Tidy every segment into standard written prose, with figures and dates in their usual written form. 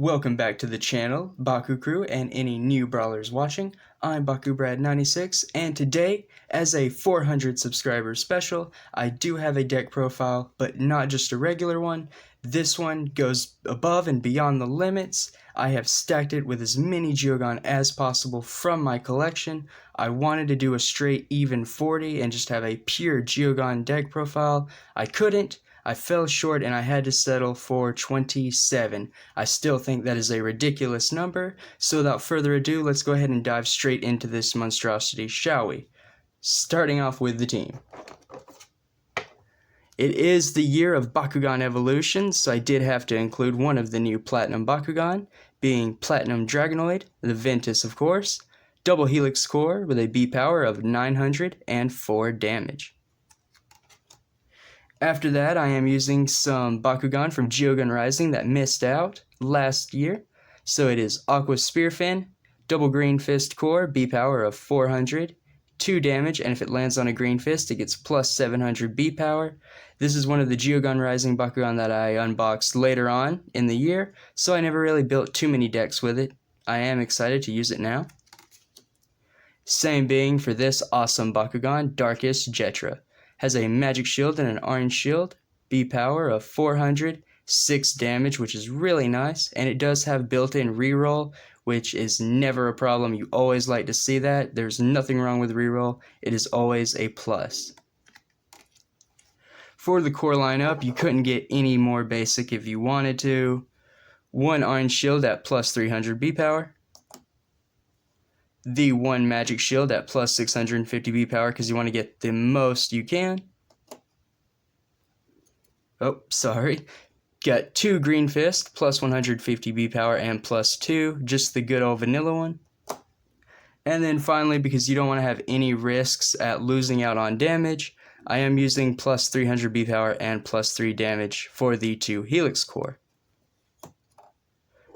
Welcome back to the channel, Bakucrew and any new brawlers watching. I'm BakuBrad96, and today, as a 400 subscriber special, I do have a deck profile, but not just a regular one. This one goes above and beyond the limits. I have stacked it with as many Geogan as possible from my collection. I wanted to do a straight even 40 and just have a pure Geogan deck profile. I couldn't. I fell short and I had to settle for 27. I still think that is a ridiculous number, so without further ado, let's go ahead and dive straight into this monstrosity, shall we? Starting off with the team. It is the year of Bakugan evolutions, so I did have to include one of the new Platinum Bakugan, being Platinum Dragonoid, the Ventus of course, double Helix core with a B power of 904 damage. After that, I am using some Bakugan from Geogan Rising that missed out last year. So it is Aquos Spearfin, double Green Fist core, B power of 400, 2 damage, and if it lands on a Green Fist, it gets plus 700 B power. This is one of the Geogan Rising Bakugan that I unboxed later on in the year, so I never really built too many decks with it. I am excited to use it now. Same being for this awesome Bakugan, Darkest Jetra. Has a magic shield and an orange shield, B power of 400, 6 damage, which is really nice, and it does have built-in reroll, which is never a problem. You always like to see that. There's nothing wrong with reroll. It is always a plus. For the core lineup, you couldn't get any more basic if you wanted to. 1 orange shield at plus 300 B power. The 1 magic shield at plus 650 B power because you want to get the most you can. Oh, sorry. Got 2 green fist, plus 150 B power and plus 2, just the good old vanilla one. And then finally, because you don't want to have any risks at losing out on damage, I am using plus 300 B power and plus 3 damage for the 2 Helix core.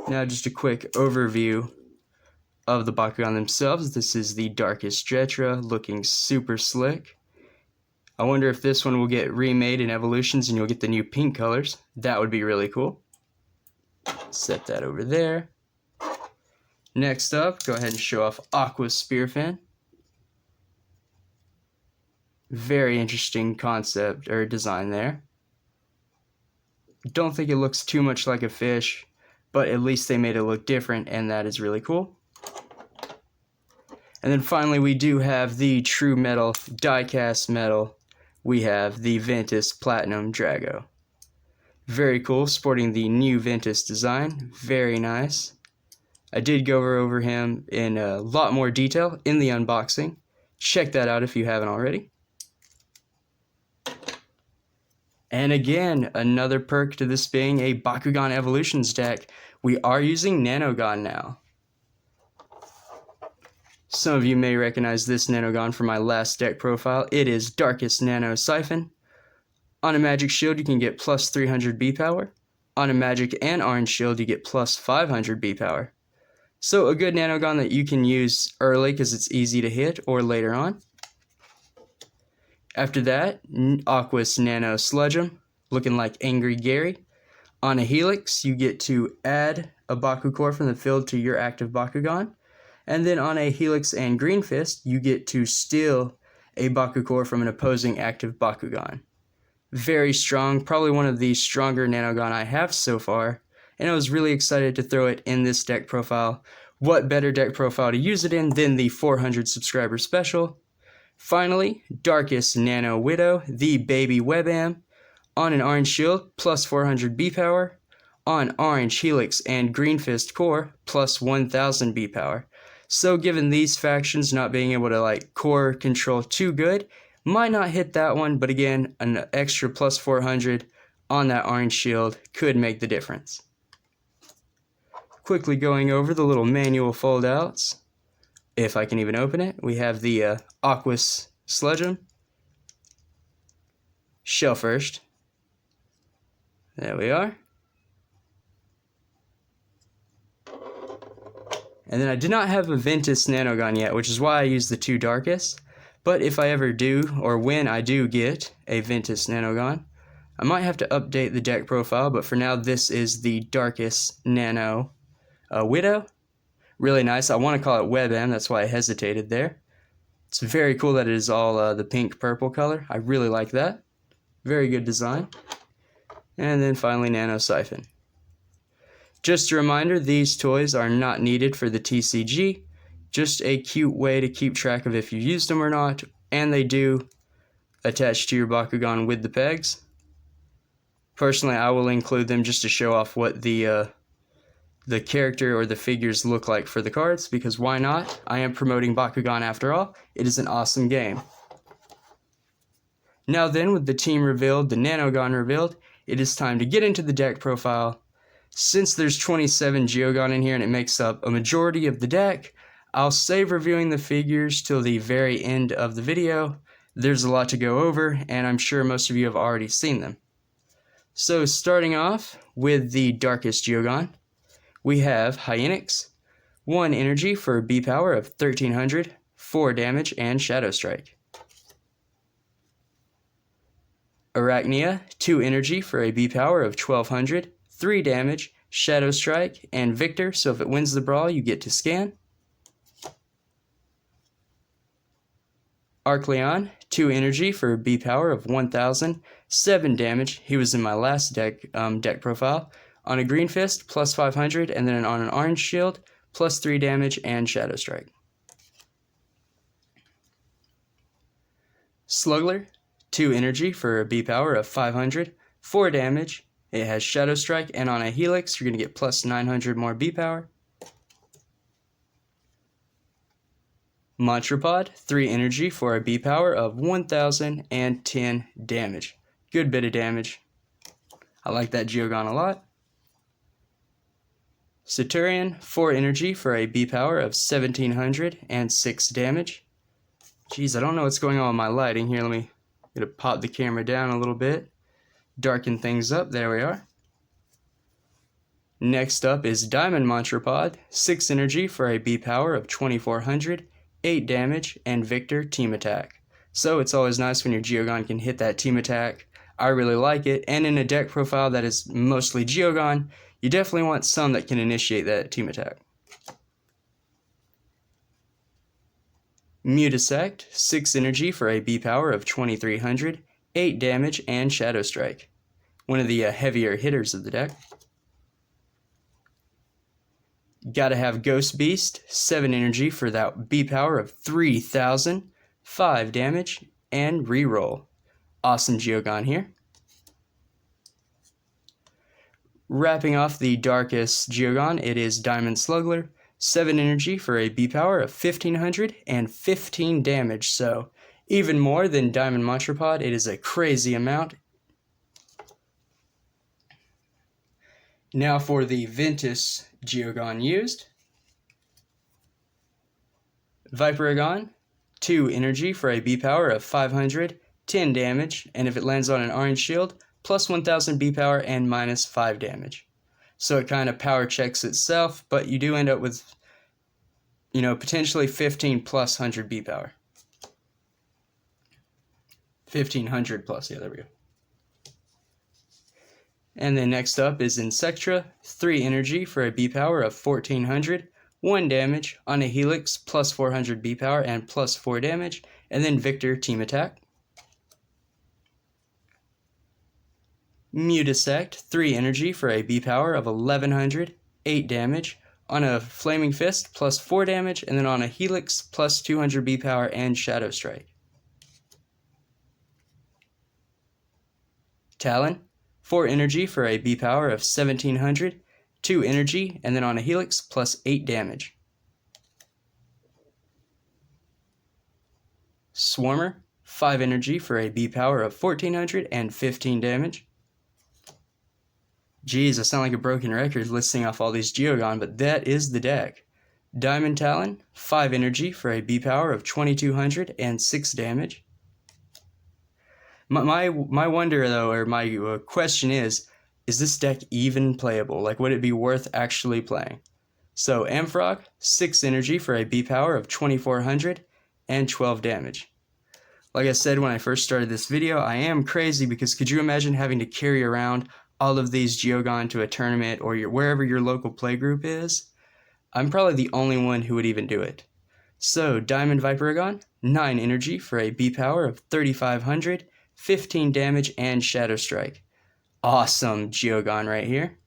Now just a quick overview of the Bakugan themselves. This is the Darkest Jetra, looking super slick. I wonder if this one will get remade in Evolutions and you'll get the new pink colors. That would be really cool. Set that over there. Next up, go ahead and show off Aquos Spearfin. Very interesting concept or design there. Don't think it looks too much like a fish, but at least they made it look different, and that is really cool. And then finally, we do have the true metal, die-cast metal. We have the Ventus Platinum Drago. Very cool, sporting the new Ventus design. Very nice. I did go over him in a lot more detail in the unboxing. Check that out if you haven't already. And again, another perk to this being a Bakugan Evolutions deck. We are using Nanogan now. Some of you may recognize this Nanogan from my last deck profile. It is Darkest Nano Siphon. On a magic shield, you can get plus 300 B power. On a magic and orange shield, you get plus 500 B power. So a good Nanogan that you can use early because it's easy to hit, or later on. After that, Aquos Nano Sludge'em, looking like Angry Gary. On a Helix, you get to add a Baku core from the field to your active Bakugan. And then on a Helix and Green Fist, you get to steal a Baku core from an opposing active Bakugan. Very strong, probably one of the stronger Nanogan I have so far, and I was really excited to throw it in this deck profile. What better deck profile to use it in than the 400 subscriber special? Finally, Darkest Nano Widow, the baby Webam, on an orange shield, plus 400 B power, on orange Helix and Green Fist core, plus 1000 B power. So given these factions not being able to core control too good, might not hit that one, but again, an extra plus 400 on that orange shield could make the difference. Quickly going over the little manual foldouts, if I can even open it, we have the Aquos Sludge'em. Shell first. There we are. And then I did not have a Ventus Nanogan yet, which is why I used the 2 Darkest. But if I ever do, or when I do get a Ventus Nanogan, I might have to update the deck profile, but for now this is the darkest Nano Widow. Really nice. I want to call it WebM, that's why I hesitated there. It's very cool that it is all the pink-purple color. I really like that. Very good design. And then finally Nano Siphon. Just a reminder, these toys are not needed for the TCG. Just a cute way to keep track of if you used them or not. And they do attach to your Bakugan with the pegs. Personally, I will include them just to show off what the character or the figures look like for the cards, because why not? I am promoting Bakugan after all. It is an awesome game. Now then, with the team revealed, the Nanogon revealed, it is time to get into the deck profile. Since there's 27 Geogan in here and it makes up a majority of the deck, I'll save reviewing the figures till the very end of the video. There's a lot to go over, and I'm sure most of you have already seen them. So starting off with the darkest Geogan, we have Hyenix, 1 energy for a B power of 1300, 4 damage, and Shadow Strike. Arachnia, 2 energy for a B power of 1200, 3 damage, Shadow Strike, and Victor, so if it wins the brawl, you get to scan. Arcleon, 2 energy for a B power of 1000, 7 damage. He was in my last deck profile. On a green fist, plus 500, and then on an orange shield, plus 3 damage and Shadow Strike. Slugler, 2 energy for a B power of 500, 4 damage. It has Shadow Strike, and on a Helix, you're going to get plus 900 more B power. Mantrapod, 3 energy for a B power of 1010 damage. Good bit of damage. I like that Geogan a lot. Saturnian, 4 energy for a B power of 1700 and 6 damage. Jeez, I don't know what's going on with my lighting here. Let me pop the camera down a little bit. Darken things up. There we are. Next up is Diamond Mantrapod, 6 energy for a B power of 2400, 8 damage, and Victor team attack. So it's always nice when your Geogan can hit that team attack. I really like it, and in a deck profile that is mostly Geogan, you definitely want some that can initiate that team attack. Mutisect, 6 energy for a B power of 2300, 8 damage, and Shadow Strike. One of the heavier hitters of the deck. Gotta have Ghost Beast, 7 energy for that B power of 3000, 5 damage, and reroll. Awesome Geogan here. Wrapping off the darkest Geogan, it is Diamond Slugler, 7 energy for a B power of 1500 and 15 damage, so even more than Diamond Mantrapod. It is a crazy amount. Now for the Ventus Geogan used. Viperagon, 2 energy for a B power of 500, 10 damage, and if it lands on an orange shield, plus 1000 B power and minus 5 damage. So it kind of power checks itself, but you do end up with, potentially 15 plus 100 B power. 1500 plus, yeah, there we go. And then next up is Insectra, 3 energy for a B power of 1400, 1 damage, on a Helix, plus 400 B power and plus 4 damage, and then Victor team attack. Mutisect, 3 energy for a B power of 1100, 8 damage, on a Flaming Fist, plus 4 damage, and then on a Helix, plus 200 B power and Shadow Strike. Talon, 4 energy for a B power of 1700, 2 energy, and then on a Helix, plus 8 damage. Swarmer, 5 energy for a B power of 1400 and 15 damage. Geez, I sound like a broken record listing off all these Geogan, but that is the deck. Diamond Talon, 5 energy for a B power of 2200 and 6 damage. My wonder, though, or my question is this deck even playable? Like, would it be worth actually playing? So, Amphrock, 6 energy for a B power of 2400 and 12 damage. Like I said when I first started this video, I am crazy because could you imagine having to carry around all of these Geogan to a tournament or wherever your local playgroup is? I'm probably the only one who would even do it. So, Diamond Vipergon, 9 energy for a B power of 3500, 15 damage, and Shadow Strike. Awesome Geogan right here.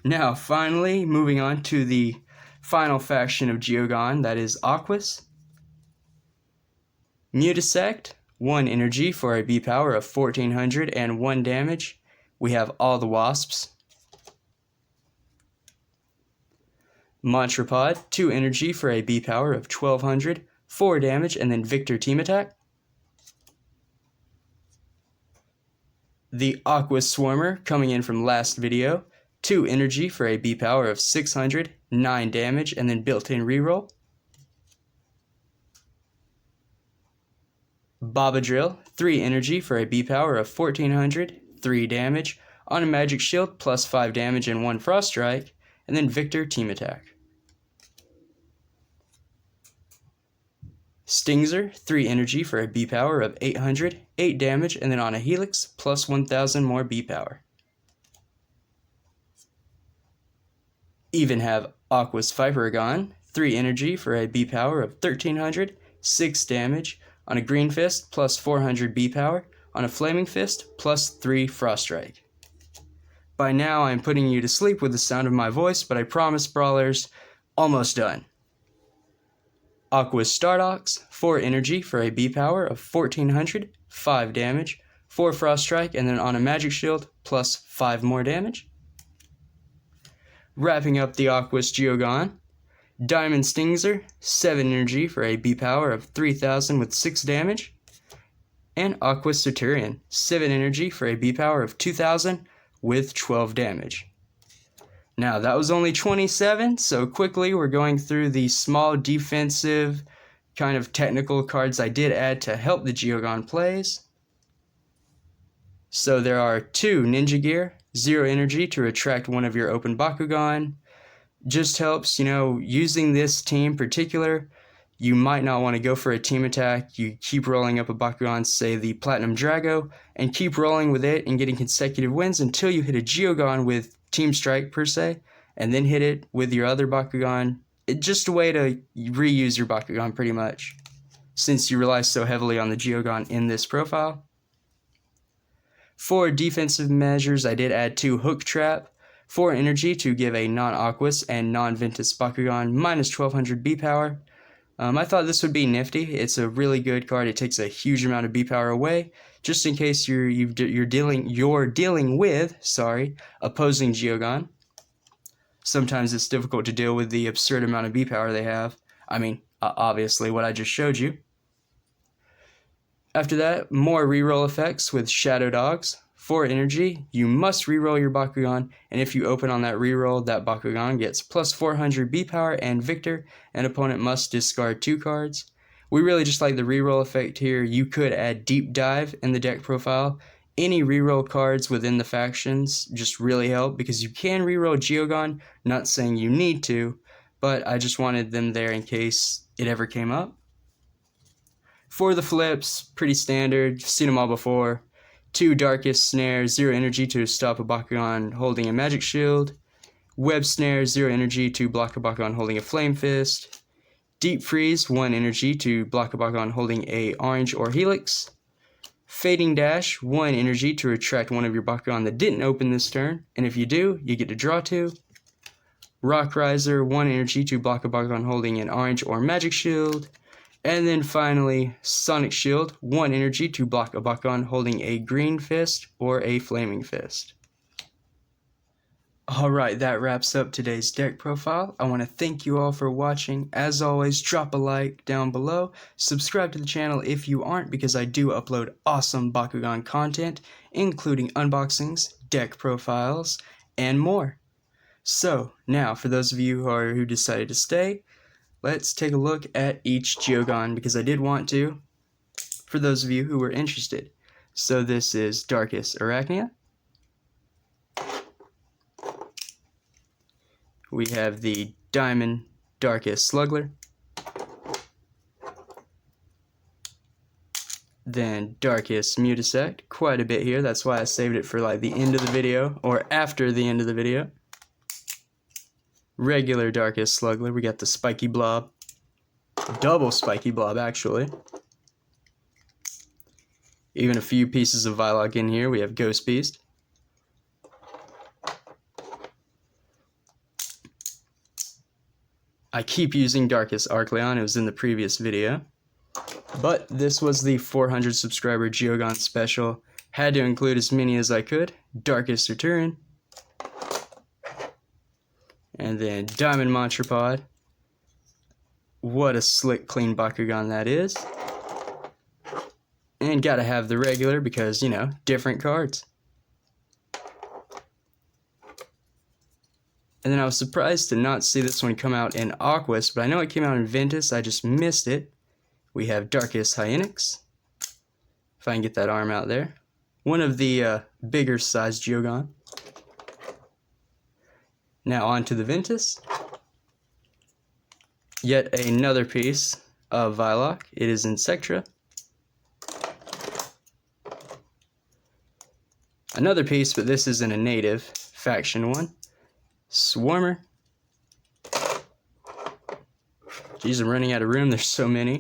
Now, finally, moving on to the final faction of Geogan, that is Aquos. Mutisect, 1 energy for a B power of 1400 and 1 damage. We have all the wasps. Mantrapod, 2 energy for a B power of 1200, 4 damage, and then Victor team attack. The Aquos Swarmer, coming in from last video, 2 energy for a B power of 600, 9 damage, and then built-in reroll. Drill, 3 energy for a B power of 1400, 3 damage, on a magic shield plus 5 damage and 1 frost strike, and then Victor team attack. Stingzer, 3 energy for a B power of 800, 8 damage, and then on a helix plus 1000 more B power. Even have Aquos Vipergon, 3 energy for a B power of 1300, 6 damage, on a Green Fist plus 400 B power, on a Flaming Fist plus 3 Frost Strike. By now I'm putting you to sleep with the sound of my voice, but I promise, Brawlers, almost done. Aquos Stardox, 4 energy for a B power of 1400, 5 damage, 4 Frost Strike, and then on a Magic Shield plus 5 more damage. Wrapping up the Aquos Geogan, Diamond Stingzer, 7 energy for a B power of 3000 with 6 damage. And Aquos Centurion, 7 energy for a B power of 2000 with 12 damage. Now that was only 27, so quickly we're going through the small defensive kind of technical cards I did add to help the Geogan plays. So there are 2 Ninja Gear, 0 energy to retract one of your open Bakugan. Just helps, using this team particular, you might not want to go for a team attack. You keep rolling up a Bakugan, say the Platinum Drago, and keep rolling with it and getting consecutive wins until you hit a Geogan with Team Strike per se, and then hit it with your other Bakugan. It's just a way to reuse your Bakugan pretty much, since you rely so heavily on the Geogan in this profile. For defensive measures, I did add 2 Hook Trap, 4 energy to give a non-Aquos and non-Ventus Bakugan minus 1200 B power. I thought this would be nifty. It's a really good card. It takes a huge amount of B power away, just in case you're dealing with opposing Geogan. Sometimes it's difficult to deal with the absurd amount of B power they have. I mean, obviously what I just showed you. After that, more reroll effects with Shadow Dogs. 4 energy, you must reroll your Bakugan, and if you open on that reroll, that Bakugan gets plus 400 B power and Victor, and opponent must discard 2 cards. We really just like the reroll effect here. You could add Deep Dive in the deck profile. Any reroll cards within the factions just really help because you can reroll Geogan, not saying you need to, but I just wanted them there in case it ever came up. For the flips, pretty standard, you've seen them all before. 2 Darkest Snare, 0 energy to stop a Bakugan holding a Magic Shield. Web Snare, 0 energy to block a Bakugan holding a Flame Fist. Deep Freeze, 1 energy to block a Bakugan holding a Orange or Helix. Fading Dash, 1 energy to retract one of your Bakugan that didn't open this turn, and if you do, you get to draw 2. Rock Riser, 1 energy to block a Bakugan holding an Orange or Magic Shield. And then finally, Sonic Shield, 1 energy to block a Bakugan holding a Green Fist or a Flaming Fist. Alright, that wraps up today's deck profile. I want to thank you all for watching. As always, drop a like down below. Subscribe to the channel if you aren't, because I do upload awesome Bakugan content, including unboxings, deck profiles, and more. So, now, for those of you who decided to stay, let's take a look at each Geogan, because I did want to, for those of you who were interested. So this is Darkest Arachnia. We have the Diamond Darkest Sluggler. Then Darkest Mutisect, quite a bit here. That's why I saved it for like the end of the video, or after the end of the video. Regular Darkest Slugler, we got the Spiky Blob. Double Spiky Blob, actually. Even a few pieces of Vilog in here. We have Ghost Beast. I keep using Darkest Arcleon, it was in the previous video. But this was the 400 subscriber Geogan special. Had to include as many as I could. Darkest Arturian. And then Diamond Mantrapod. What a slick, clean Bakugan that is. And gotta have the regular because, you know, different cards. And then I was surprised to not see this one come out in Aquos, but I know it came out in Ventus, I just missed it. We have Darkest Hyenix. If I can get that arm out there. One of the bigger size Geogan. Now on to the Ventus. Yet another piece of Vilog. It is Insectra. Another piece, but this isn't a native faction one. Swarmer. Geez, I'm running out of room. There's so many.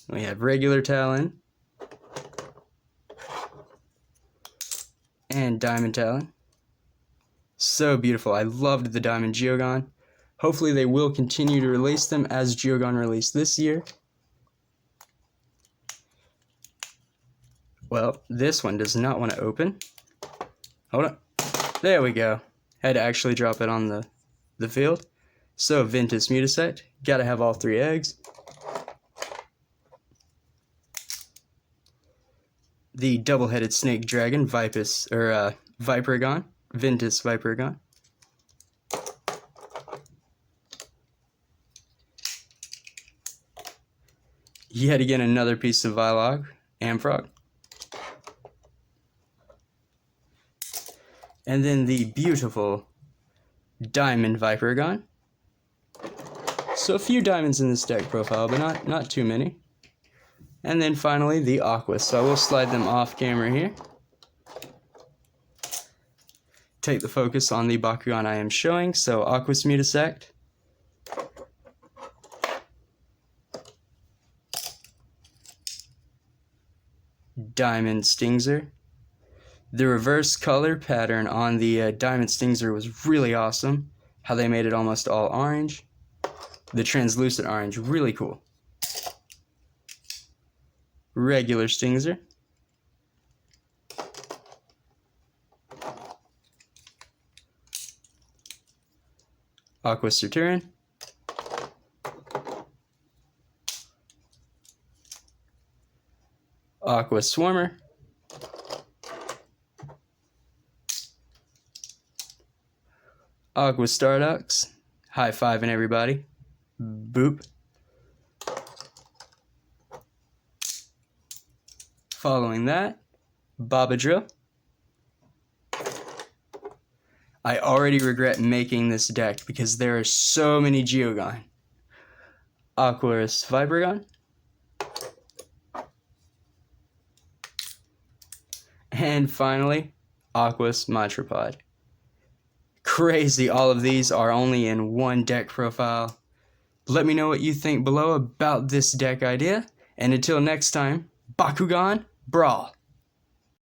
We have regular Talon. And Diamond Talon. So beautiful. I loved the Diamond Geogan. Hopefully they will continue to release them as Geogan released this year. Well, this one does not want to open. Hold on. There we go. Had to actually drop it on the field. So, Ventus Mutisect. Gotta have all 3 eggs. The double-headed snake dragon, Vipergon. Ventus Vipergon. Yet again, another piece of Vilog, Amfrog. And then the beautiful Diamond Vipergon. So a few diamonds in this deck profile, but not too many. And then finally the Aquos. So I will slide them off camera here. Take the focus on the Bakugan I am showing. So Aquos Mutisect. Diamond Stingzer. The reverse color pattern on the Diamond Stingzer was really awesome. How they made it almost all orange. The translucent orange, really cool. Regular Stingzer. Aquos Arturian. Aquos Swarmer. Aquos Starducks. High-fiving everybody. Boop. Following that, Babadrill. I already regret making this deck because there are so many Geogan. Aquos Vipergon. And finally, Aquos Mantrapod. Crazy, all of these are only in one deck profile. Let me know what you think below about this deck idea. And until next time, Bakugan, Brawl!